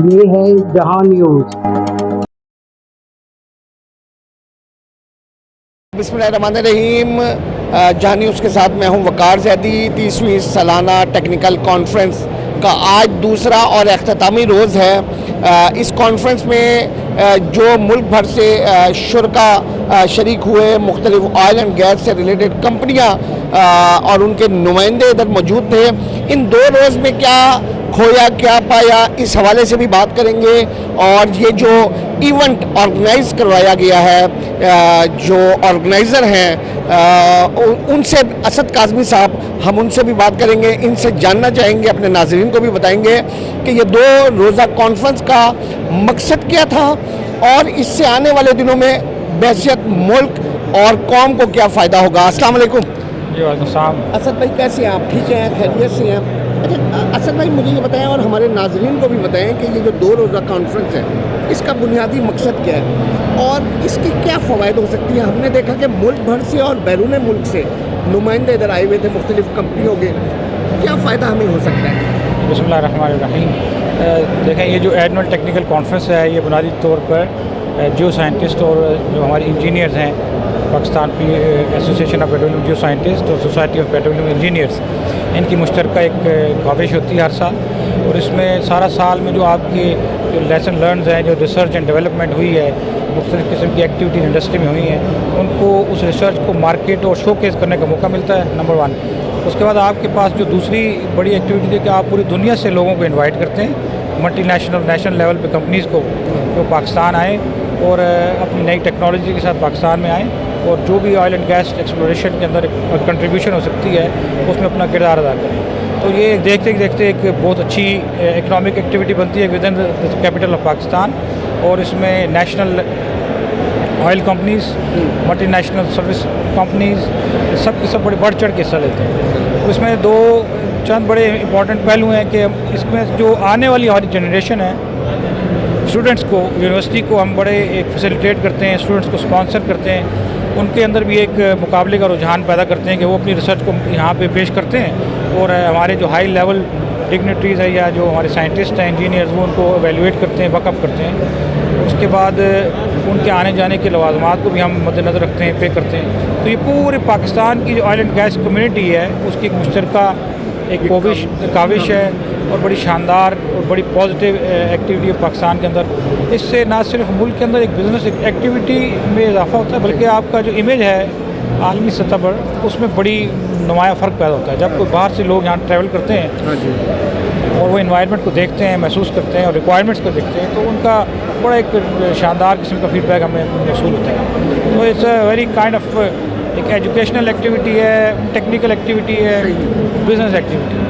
یہ ہے جہاں نیوز۔ بسم اللہ الرحمن الرحیم۔ جہاں نیوز کے ساتھ میں ہوں وقار زیدی۔ 30ویں سالانہ ٹیکنیکل کانفرنس کا آج دوسرا اور اختتامی روز ہے۔ اس کانفرنس میں جو ملک بھر سے شرکا شریک ہوئے، مختلف آئل اینڈ گیس سے ریلیٹڈ کمپنیاں اور ان کے نمائندے ادھر موجود تھے۔ ان 2 روز میں کیا کھویا کیا پایا، اس حوالے سے بھی بات کریں گے۔ اور یہ جو ایونٹ آرگنائز کروایا گیا ہے، جو آرگنائزر ہیں ان سے اسد کاظمی صاحب، ہم ان سے بھی بات کریں گے، ان سے جاننا چاہیں گے، اپنے ناظرین کو بھی بتائیں گے کہ یہ 2 روزہ کانفرنس کا مقصد کیا تھا اور اس سے آنے والے دنوں میں بحیثیت ملک اور قوم کو کیا فائدہ ہوگا۔ السلام علیکم۔ جی وعلیکم السلام۔ اسد بھائی کیسے ہیں آپ؟ ٹھیک ہیں، خیریت سے ہیں؟ اچھا اسد بھائی مجھے یہ بتائیں اور ہمارے ناظرین کو بھی بتائیں کہ یہ جو 2 روزہ کانفرنس ہے اس کا بنیادی مقصد کیا ہے اور اس کی کیا فوائد ہو سکتی ہیں؟ ہم نے دیکھا کہ ملک بھر سے اور بیرون ملک سے نمائندے ادھر آئے ہوئے تھے مختلف کمپنیوں کے، کیا فائدہ ہمیں ہو سکتا ہے؟ بسم اللہ الرحمن الرحیم۔ دیکھیں یہ جو اینول ٹیکنیکل کانفرنس ہے یہ بنیادی طور پر جیو سائنٹسٹ اور جو ہمارے انجینئرز ہیں، Pakistan association of petroleum geoscientist اور سوسائٹی آف پیٹرولیم انجینئرز، ان کی مشترکہ ایک کاوش ہوتی ہے ہر سال، اور اس میں سارا سال میں جو آپ کے جو لیسن لرنز ہیں، جو ریسرچ اینڈ ڈیولپمنٹ ہوئی ہے، مختلف قسم کی ایکٹیویٹیز انڈسٹری میں ہوئی ہیں، ان کو اس ریسرچ کو مارکیٹ اور شو کیس کرنے کا موقع ملتا ہے، نمبر 1۔ اس کے بعد آپ کے پاس جو دوسری بڑی ایکٹیویٹی ہے کہ آپ پوری دنیا سے لوگوں کو انوائٹ کرتے ہیں، ملٹی نیشنل نیشنل لیول پہ کمپنیز کو جو پاکستان آئیں اور اپنی نئی ٹیکنالوجی کے ساتھ پاکستان میں آئیں، اور جو بھی آئل اینڈ گیس ایکسپلوریشن کے اندر کنٹریبیوشن ہو سکتی ہے اس میں اپنا کردار ادا کریں۔ تو یہ دیکھتے دیکھتے ایک بہت اچھی اکنامک ایکٹیویٹی بنتی ہے within capital of Pakistan, اور اس میں national oil companies, multinational service companies سب کے سب بڑے بڑھ چڑھ کے حصہ لیتے ہیں۔ اس میں چند بڑے امپورٹنٹ پہلو ہیں کہ اس میں جو آنے والی ہماری جنریشن ہے، اسٹوڈنٹس کو، یونیورسٹی کو ہم بڑے ایک فیسیلیٹیٹ کرتے ہیں، اسٹوڈنٹس کو اسپانسر کرتے ہیں، ان کے اندر بھی ایک مقابلے کا رجحان پیدا کرتے ہیں کہ وہ اپنی ریسرچ کو یہاں پہ پیش کرتے ہیں، اور ہمارے جو ہائی لیول ڈگنیٹریز ہیں یا جو ہمارے سائنٹسٹ ہیں، انجینئرز، وہ ان کو ایویلویٹ کرتے ہیں، بیک اپ کرتے ہیں۔ اس کے بعد ان کے آنے جانے کے لوازمات کو بھی ہم مد نظر رکھتے ہیں، پے کرتے ہیں۔ تو یہ پورے پاکستان کی جو آئل اینڈ گیس کمیونٹی ہے اس کی ایک مشترکہ ایک کاوش ہے، اور بڑی شاندار اور بڑی پازیٹیو ایکٹیویٹی ہے پاکستان کے اندر۔ اس سے نہ صرف ملک کے اندر ایک بزنس ایکٹیویٹی میں اضافہ ہوتا ہے، بلکہ آپ کا جو امیج ہے عالمی سطح پر اس میں بڑی نمایاں فرق پیدا ہوتا ہے۔ جب کوئی باہر سے لوگ یہاں ٹریول کرتے ہیں اور وہ انوائرمنٹ کو دیکھتے ہیں، محسوس کرتے ہیں اور ریکوائرمنٹس کو دیکھتے ہیں، تو ان کا بڑا ایک شاندار قسم کا فیڈ بیک ہمیں موصول ہوتا ہے۔ تو it's a very kind of ایک ایجوکیشنل ایکٹیویٹی ہے، ٹیکنیکل ایکٹیویٹی ہے، بزنس ایکٹیویٹی ہے۔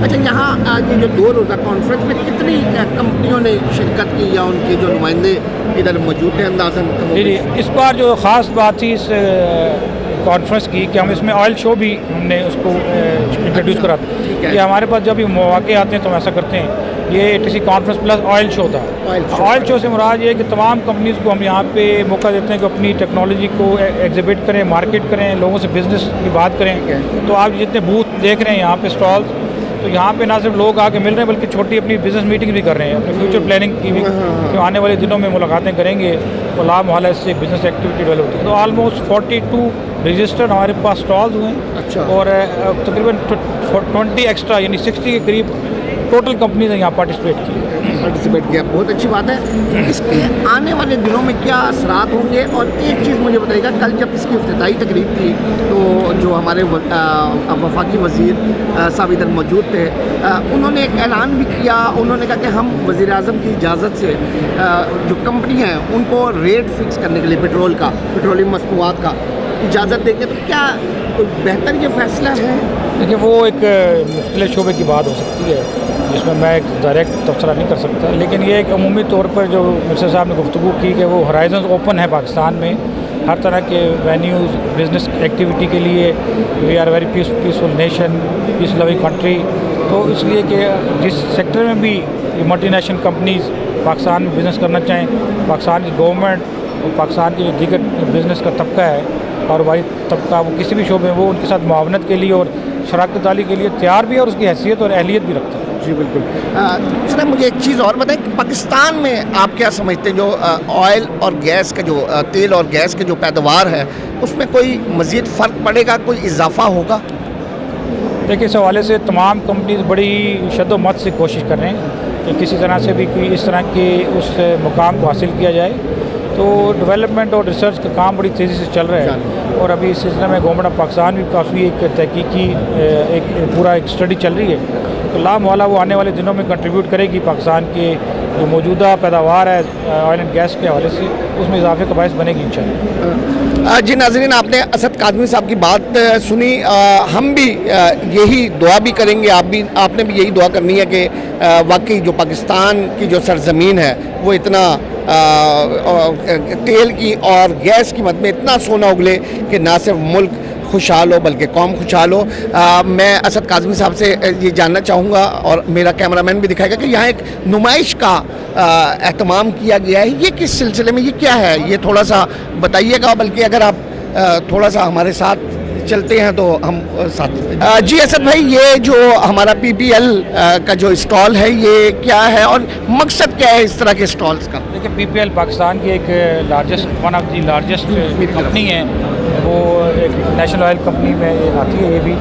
اچھا یہاں آج یہ جو 2 روزہ کانفرنس میں کتنی کمپنیوں نے شرکت کی یا ان کے جو نمائندے ادھر موجود ہیں اندازاً؟ جی اس بار جو خاص بات تھی اس کانفرنس کی کہ ہم اس میں آئل شو بھی ہم نے اس کو انٹروڈیوس کرا تھا کہ ہمارے پاس جب بھی مواقع آتے ہیں تو ہم ایسا کرتے ہیں۔ یہ ATC کانفرنس پلس آئل شو تھا۔ آئل شو سے مراد یہ ہے کہ تمام کمپنیز کو ہم یہاں پہ موقع دیتے ہیں کہ اپنی ٹیکنالوجی کو ایگزیبٹ کریں، مارکیٹ کریں، لوگوں سے بزنس کی بات کریں۔ تو آپ جتنے بوتھ دیکھ رہے ہیں یہاں پہ اسٹالز، تو یہاں پہ نہ صرف لوگ آ کے مل رہے ہیں بلکہ چھوٹی اپنی بزنس میٹنگ بھی کر رہے ہیں، اپنے فیوچر پلاننگ کی بھی، جو آنے والے دنوں میں ملاقاتیں کریں گے تو لا محالہ اس سے ایک بزنس ایکٹیویٹی ڈیولپ ہوتی ہے۔ تو آلموسٹ 42 رجسٹرڈ ہمارے پاس اسٹالز ہوئے ہیں، اور تقریباً 20 ایکسٹرا یعنی 60 کے قریب ٹوٹل کمپنیز نے یہاں پارٹیسپیٹ کیا۔ بہت اچھی بات ہے۔ اس کے آنے والے دنوں میں کیا اثرات ہوں گے؟ اور ایک چیز مجھے بتائیے گا، کل جب اس کی افتتاحی تقریب تھی تو جو ہمارے وفاقی وزیر صاحب ادھر موجود تھے، انہوں نے ایک اعلان بھی کیا، انہوں نے کہا کہ ہم وزیر اعظم کی اجازت سے جو کمپنی ہیں ان کو ریٹ فکس کرنے کے لیے پیٹرولیم مصنوعات کا اجازت دیں گے۔ تو کیا بہتر یہ فیصلہ ہے؟ دیکھیے وہ ایک مختلف شعبے کی بات ہو سکتی ہے جس میں ایک ڈائریکٹ تبصرہ نہیں کر سکتا، لیکن یہ ایک عمومی طور پر جو مرشد صاحب نے گفتگو کی کہ وہ ہرائزنز اوپن ہے پاکستان میں ہر طرح کے وینیوز بزنس ایکٹیویٹی کے لیے۔ We are very peaceful nation, peace loving country. تو اس لیے کہ جس سیکٹر میں بھی ملٹی نیشنل کمپنیز پاکستان میں بزنس کرنا چاہیں، پاکستان کی گورنمنٹ اور پاکستان کی جو دیگر بزنس کا طبقہ ہے، کاروباری طبقہ، وہ کسی بھی شعبے میں وہ ان کے ساتھ معاونت کے لیے اور شراکت داری کے لیے تیار بھی ہے اور اس کی حیثیت اور اہلیت بھی رکھتا ہے۔ جی بالکل. دوسرا مجھے ایک چیز اور بتائیں کہ پاکستان میں آپ کیا سمجھتے ہیں جو آئل اور گیس کا جو تیل اور گیس کے جو پیداوار ہے اس میں کوئی مزید فرق پڑے گا, کوئی اضافہ ہوگا؟ دیکھیے اس حوالے سے تمام کمپنیز بڑی شد و مت سے کوشش کر رہے ہیں کہ کسی طرح سے بھی کوئی اس طرح کے اس مقام کو حاصل کیا جائے. تو ڈیولپمنٹ اور ریسرچ کا کام بڑی تیزی سے چل رہا ہے, اور ابھی اس سلسلے میں گورنمنٹ آف پاکستان بھی کافی ایک تحقیقی ایک اسٹڈی چل رہی ہے. تو لامحالہ وہ آنے والے دنوں میں کنٹریبیوٹ کرے گی پاکستان کے جو موجودہ پیداوار ہے آئل اینڈ گیس کے حوالے سے, اس میں اضافے کا باعث بنے گی انشاءاللہ. جی ناظرین, آپ نے اسد کاظمی صاحب کی بات سنی. ہم بھی یہی دعا بھی کریں گے, آپ نے بھی یہی دعا کرنی ہے کہ واقعی جو پاکستان کی جو سرزمین ہے وہ اتنا تیل کی اور گیس کی مد میں اتنا سونا اگلے کہ نہ صرف ملک خوشحال ہو بلکہ قوم خوشحال ہو. میں اسد کاظمی صاحب سے یہ جاننا چاہوں گا, اور میرا کیمرہ مین بھی دکھائے گا, کہ یہاں ایک نمائش کا اہتمام کیا گیا ہے. یہ کس سلسلے میں, یہ کیا ہے, یہ تھوڑا سا بتائیے گا, بلکہ اگر آپ تھوڑا سا ہمارے ساتھ چلتے ہیں تو ہم ساتھ. جی اسد بھائی, یہ جو ہمارا PPL کا جو اسٹال ہے یہ کیا ہے اور مقصد کیا ہے اس طرح کے اسٹالس کا؟ دیکھیں PPL پاکستان کی ایک one of the largest company ہے. وہ ایک نیشنل آئل کمپنی میں آتی ہے یہ بھی,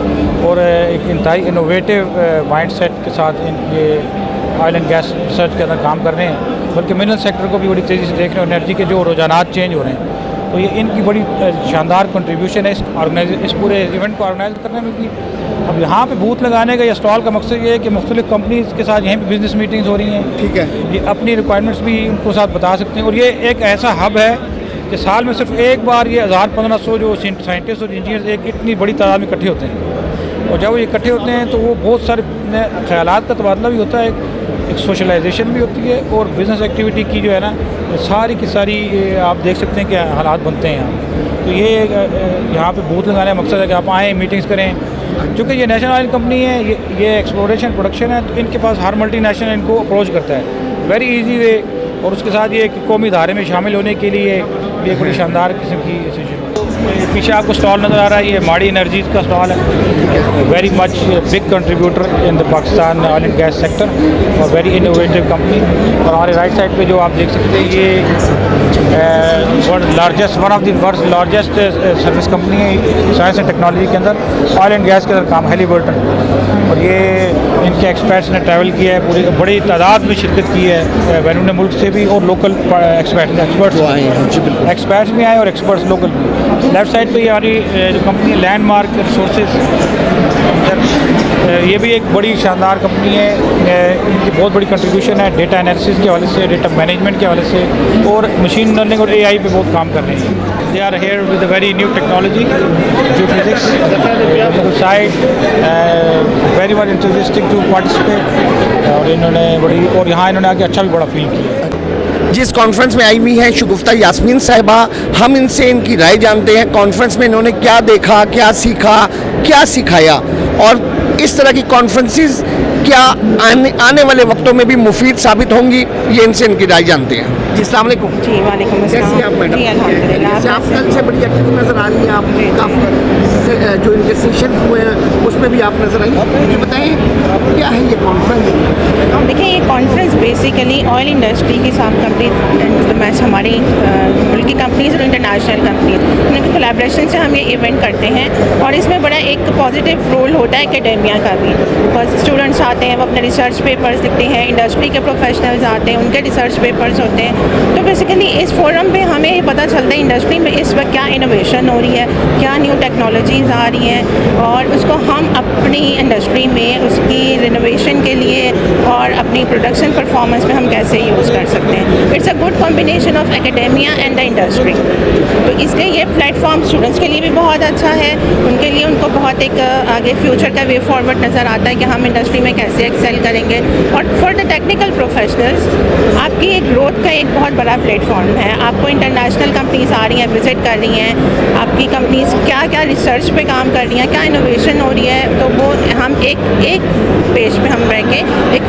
اور ایک انتہائی انوویٹیو مائنڈ سیٹ کے ساتھ یہ آئل اینڈ گیس ریسرچ کے اندر کام کر رہے ہیں, بلکہ منرل سیکٹر کو بھی بڑی تیزی سے دیکھ رہے ہیں, انرجی کے جو رجحانات چینج ہو رہے ہیں. تو یہ ان کی بڑی شاندار کنٹریبیوشن ہے اس پورے ایونٹ کو آرگنائز کرنے میں بھی. اب یہاں پہ بوتھ لگانے کا یا اسٹال کا مقصد یہ ہے کہ مختلف کمپنیز کے ساتھ یہیں پہ بزنس میٹنگز ہو رہی ہیں. ٹھیک ہے, یہ اپنی ریکوائرمنٹس بھی ان کو ساتھ بتا سکتے ہیں, اور یہ ایک ایسا ہب ہے کہ سال میں صرف ایک بار یہ 1500 جو سائنٹسٹ اور انجینئرز ایک اتنی بڑی تعداد میں اکٹھے ہوتے ہیں, اور جب وہ اکٹھے ہوتے ہیں تو وہ بہت سارے خیالات کا تبادلہ بھی ہوتا ہے, ایک سوشلائزیشن بھی ہوتی ہے, اور بزنس ایکٹیویٹی کی جو ہے نا ساری کی ساری آپ دیکھ سکتے ہیں کہ حالات بنتے ہیں یہاں. تو یہ یہاں پہ بوتھ لگانے کا مقصد ہے کہ آپ آئیں, میٹنگز کریں, چونکہ یہ نیشنل آئل کمپنی ہے, یہ ایکسپلوریشن پروڈکشن ہے, تو ان کے پاس ہر ملٹی نیشنل ان کو اپروچ کرتا ہے ویری ایزی وے, اور اس کے ساتھ یہ کہ قومی ادارے میں شامل ہونے کے لیے یہ بڑی شاندار قسم کی ایسوسیشن. پیچھے آپ کو اسٹال نظر آ رہا ہے, یہ ماڑی انرجیز کا اسٹال ہے, very much big contributor in the Pakistan oil and gas sector, اور ویری انوویٹیو کمپنی. اور ہمارے رائٹ سائڈ پہ جو آپ دیکھ سکتے ہیں یہ one of the world largest service company ہے سائنس اینڈ ٹیکنالوجی کے اندر, آئل اینڈ گیس کے اندر کام, ہیلی برٹن. اور یہ ان کے ایکسپرٹس نے ٹریول کیا ہے, پوری بڑی تعداد میں شرکت کی ہے بیرون ملک سے بھی, اور لوکل ایکسپرٹس بھی آئے اور ایکسپرٹس لوکل بھی. لیفٹ سائڈ پہ یہ ہماری جو کمپنی لینڈ مارک ریسورسز, یہ بھی ایک بڑی شاندار کمپنی ہے. ان کی بہت بڑی کنٹریبیوشن ہے ڈیٹا انالیسس کے حوالے سے, ڈیٹا مینجمنٹ کے حوالے سے, اور مشین لرننگ اور AI پہ بہت کام کر رہے ہیں. They are here with a very new technology, geophysics, side, very much enthusiastic to participate. اور انہوں نے اور یہاں انہوں نے آ کے اچھا بھی بڑا فیل کیا. جس کانفرنس میں آئی ہوئی ہیں شگفتہ یاسمین صاحبہ, ہم ان سے ان کی رائے جانتے ہیں. کانفرنس میں انہوں نے کیا دیکھا, کیا سیکھا, کیا سکھایا, اور اس طرح کی کانفرنسز کیا آنے والے وقتوں میں بھی مفید ثابت ہوں گی, یہ ان سے ان کی رائے جانتے ہیں. جی السلام علیکم. جی وعلیکم السلام. کیسی آپ میڈم؟ جی الحمدللہ. آپ کل سے بڑی ایکٹیو نظر آ رہی ہیں, آپ کافی جو ان کے سیشن ہوئے ہیں اس میں بھی آپ نظر آئی. یہ بتائیں کیا ہے یہ کانفرنس؟ دیکھیں یہ کانفرنس بیسیکلی آئل انڈسٹری کی سب کمپنیز, ہماری ملک کی کمپنیز اور انٹرنیشنل کمپنیز, ان کی کولیبریشن سے ہم یہ ایونٹ کرتے ہیں, اور اس میں بڑا ایک پازیٹیو رول ہوتا ہے اکیڈیمیا کا بھی, بکاز اسٹوڈنٹس آتے ہیں, وہ اپنے ریسرچ پیپرز لکھتے ہیں, انڈسٹری کے پروفیشنلز آتے ہیں, ان کے ریسرچ پیپرز ہوتے ہیں. تو بیسیکلی اس فورم پہ ہمیں یہ پتہ چلتا ہے انڈسٹری میں اس وقت کیا انوویشن ہو رہی ہے, کیا نیو ٹیکنالوجیز آ رہی ہیں, اور اس کو ہم اپنی انڈسٹری میں اس کی رینوویشن کے لیے اور اپنی پروڈکشن پرفارمنس میں ہم کیسے یوز کر سکتے ہیں. It's a good combination of academia and the industry. تو اس لیے یہ پلیٹ فارم اسٹوڈنٹس کے لیے بھی بہت اچھا ہے, ان کے لیے ان کو بہت ایک آگے فیوچر کا وے فارورڈ نظر آتا ہے کہ ہم انڈسٹری میں کیسے ایکسیل کریں گے. اور فار دا ٹیکنیکل پروفیشنلز آپ کی ایک گروتھ کا ایک بہت بڑا پلیٹ فارم ہے. آپ کو انٹرنیشنل کمپنیز آ رہی ہیں, وزٹ کر رہی ہیں, آپ کی کمپنیز کیا کیا ریسرچ پہ کام کر رہی ہیں, کیا انوویشن ہو رہی ہے, تو وہ ہم ایک پیج پہ ہم رہ کے ایک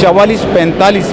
44-45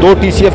2 TCF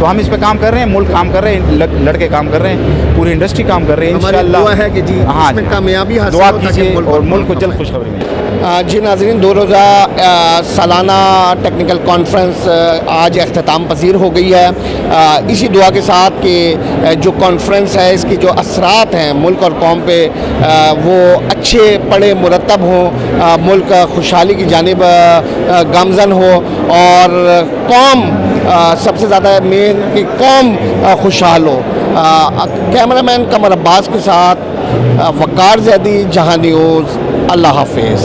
تو ہم اس پہ کام کر رہے ہیں، ملک کام کر رہے ہیں، لڑکے کام کر رہے ہیں، پوری انڈسٹری کام کر رہے ہیں ہماری انشاءاللہ۔ دعا ہے کہ جی ہاں اس میں کامیابی حاصل دعا ہو تاکہ کیجیے ملک اور ملک کو جلد خوشخبری ملے۔ جی ناظرین، 2 روزہ سالانہ ٹیکنیکل کانفرنس آج اختتام پذیر ہو گئی ہے۔ اسی دعا کے ساتھ کہ جو کانفرنس ہے اس کی جو اثرات ہیں ملک اور قوم پہ وہ اچھے پڑے مرتب ہوں، ملک خوشحالی کی جانب گامزن ہو اور قوم سب سے زیادہ مین کہ قوم خوشحال ہو۔ کیمرہ مین قمر عباس کے ساتھ وقار زیدی، جہاں نیوز۔ اللہ حافظ۔